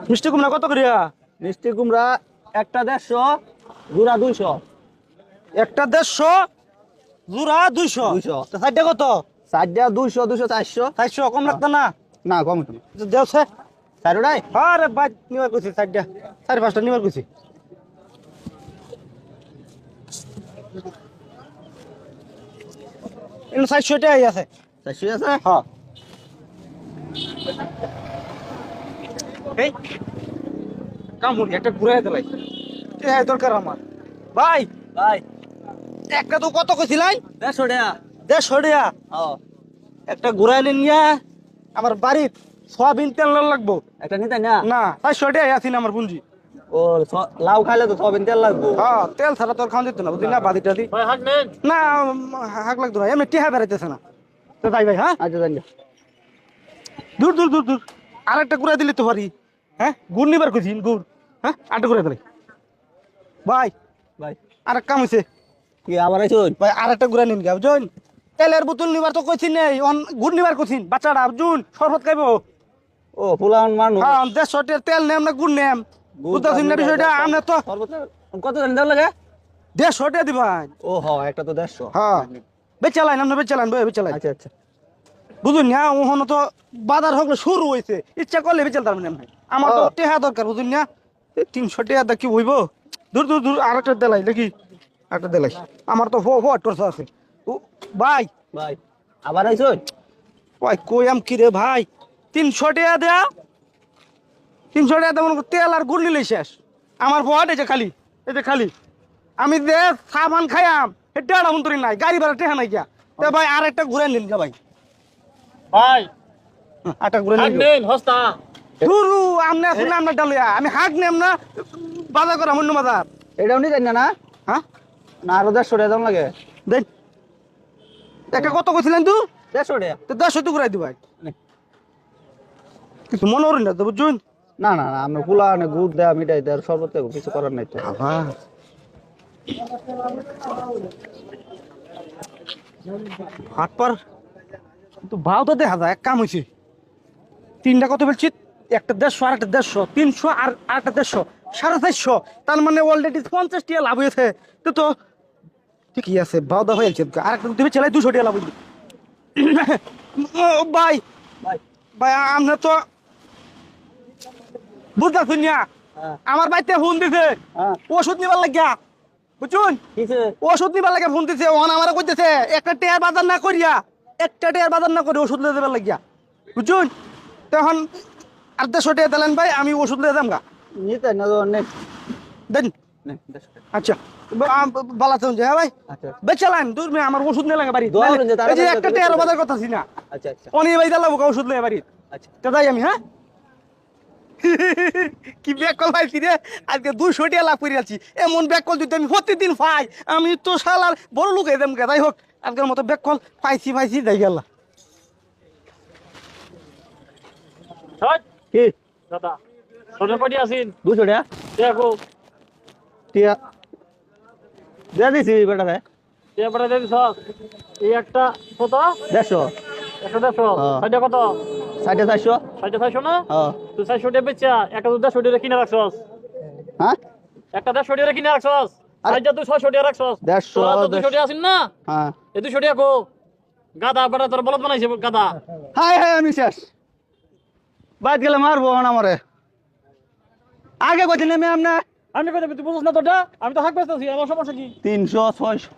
মিষ্টি কুমড়া কত করিয়া? মিষ্টি কুমড়া একটা 150, জোড়া 200। একটা 150, জোড়া 200। 200। তো সাইডটা কত? সাইডটা 200, 200, 400। 400 কম লাগতো না? না কম হতো না। দেওছে চারোটাই আরে ভাই নিবার কইছি সাইডটা 4-5টা নিবার কইছি। এনে 400 টাকাই আছে। 400 আছে। হ্যাঁ এই কামুনি একটা ঘুরাই দিলাই এই দরকার আমার ভাই ভাই একটা তো কত কইছিলাই? 150 টাকা। 150 টাকা হ্যাঁ একটা ঘুরাই নিয়া আমার বাড়ির সয়াবিন তেল লাগবো একটা নিতে না। না 400 টাকাই আছে না আমার পুঁজি। ও লাউ খাইলে তো সবিন তেল লাগবো। হ্যাঁ তেল ছাড়া তোর খাওয়া যেত না বুঝলি না বাদি টাদি ভাই হাক নেন। না হাক লাগতো না এমনি টিহা বেড়াইতেছে না তো তাই ভাই হ্যাঁ আচ্ছা জানি। দূর দূর দূর দূর আর একটা ঘুরাই দিলে তো পারি হ্যাঁ গুড় নিবার কইছি গুড় হ্যাঁ আটা ঘুরাই দিলে ভাই ভাই আর এক কাম হয়েছে কি আবার আইছুন? ভাই আর একটা ঘুরাই নিন গা বুঝুন তেলের বোতল নিবার তো কইছি নেই গুড় নিবার কইছি বাচ্চাটা বুঝুন শরবত খাইবো ও ফুলান মানুষ। হ্যাঁ 150 টাকার তেল নেম না গুড় নেম বুঝতেছেন না বিষয়টা আমরা তো কত জানি দাম লাগে? 150 টাকা দিবাই ও হ একটা তো 150। হ্যাঁ বেচালাইন আমরা বেচালাইন বই বেচালাইন আচ্ছা আচ্ছা। বুঝুন না ওখানে তো বাজার হকলে শুরু হয়েছে ইচ্ছা করলে বেচাল তার মানে আমার তো টেহা দরকার বুঝুন না 300 টাকা কি হইব দূর দূর দূর আর একটা দেলাই নাকি একটা দেলাই আমার তো ফোট করছে আছে ভাই ভাই আবার আইছুন? ভাই কই আম কি রে ভাই 300 টাকা দেয়া 300 টাকা তেমন তেল আর গুড় নিলে শেষ আমার ফোট এই যে খালি আমি যে সাবান খাইয়াম এটা মন্তরি নাই গাড়ি ভাড়া টেহা নাই গিয়া তে ভাই আর একটা ঘুরে নিন গা ভাই ভাই আটা ঘুরে হাক নিন নেন হস্তা। ধুরু আমনে শুনে আমরা ডালিয়া আমি হাক নেম না বাজার করা অন্য বাজার এটাও নি জানি না। হ্যাঁ না আরো 150 টাকা দাম লাগে। দেন একটা কত কইছিলেন তুই 150 টাকা। তো 10 তো ঘুরাই দিবাই কিছু মনে হল না তো বুঝুন না না না আমরা ফুলা না গুড় দেয়া মিঠাই দেয়া শরবত দেবো কিছু করার নাই তো। হাট পর তো ভাও তো দেখা যায় এক কাম হয়েছে তিনটা কত বলছি একটা 150 আর একটা 150 300 আর একটা 150 450 তার মানে অলরেডি 50 টাকা লাভ হয়েছে তো তো ঠিকই আছে ভাও দা হয়েছে আর একটা তুমি চালাই 200 টাকা লাভ হইবে ভাই ভাই ভাই আমরা তো বুঝতেছি না হ্যাঁ আমার বাড়িতে ফোন দিছে হ্যাঁ ওষুধ নিবার লাগিয়া বুঝুন কিছে? ওষুধ নিবার লাগে ফোন দিছে ওখান আমার কইতেছে একটা টেয়ার বাজার না করিয়া একটা টেয়ার বাজার না করে ওষুধ লিয়ে দেবার লাগিয়া বুঝুন তখন আর 150 টাকা দিলেন ভাই আমি ওষুধ লিয়ে দাম গা নিতে না তো নে দেন নে 150 টাকা। আচ্ছা বালা তো হ্যাঁ ভাই আচ্ছা বেচালাম দূর মে আমার ওষুধ নিয়ে লাগে বাড়ি দোয়া করেন যে এই যে তাড়াতাড়ি একটা যাতে টেয়ার বেচা বাজার কথা না আচ্ছা আচ্ছা অনি ভাই দিলাম ওষুধ লিয়ে বাড়ি আচ্ছা। তো তাই আমি হ্যাঁ কি ব্যাক কল পাইছি রে আজকে 200 টাকা লাভ করে আছি এমন ব্যাক কল যদি আমি প্রতিদিন পাই আমি তো শালার বড় লোক এদাম গে যাই হোক আজকের মতো ব্যাক কল পাইছি যাই গেল হাট কি দাদা সোনা পাটি আসিন 200 টাকা দেখো টিয়া দেয়া দিছি বেটা রে এবারে দেন সস এই একটা কত 150 একটা 150 হ্যাঁ। সাইডে কত 450 সাইডে 600 না হ্যাঁ তুই 600 টাকা বেচা একটা তো 150 টাকা কিনে রাখছস হ্যাঁ একটা 150 টাকা কিনে রাখছস আরে- সাইডে তুই 600 টাকা রাখছস 150 তোরা তো 200 টাকা আসিন না হ্যাঁ এই 200 টাকা কো গাদা বড় তোর বলদ বানাইছে গাদা হাই হাই আমি শেষ বাদ গেলে মারবো না আমারে আগে কইতে নেমে আমনা আমি কই তুই বুঝছ না তোটা আমি তো হাক বেচতেছি আমার সমস্যা কি 300 600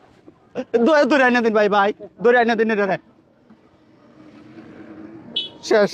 দৌড়ে আইনা দিন ভাই ভাই দৌড়ে আইনা দিন রে শেষ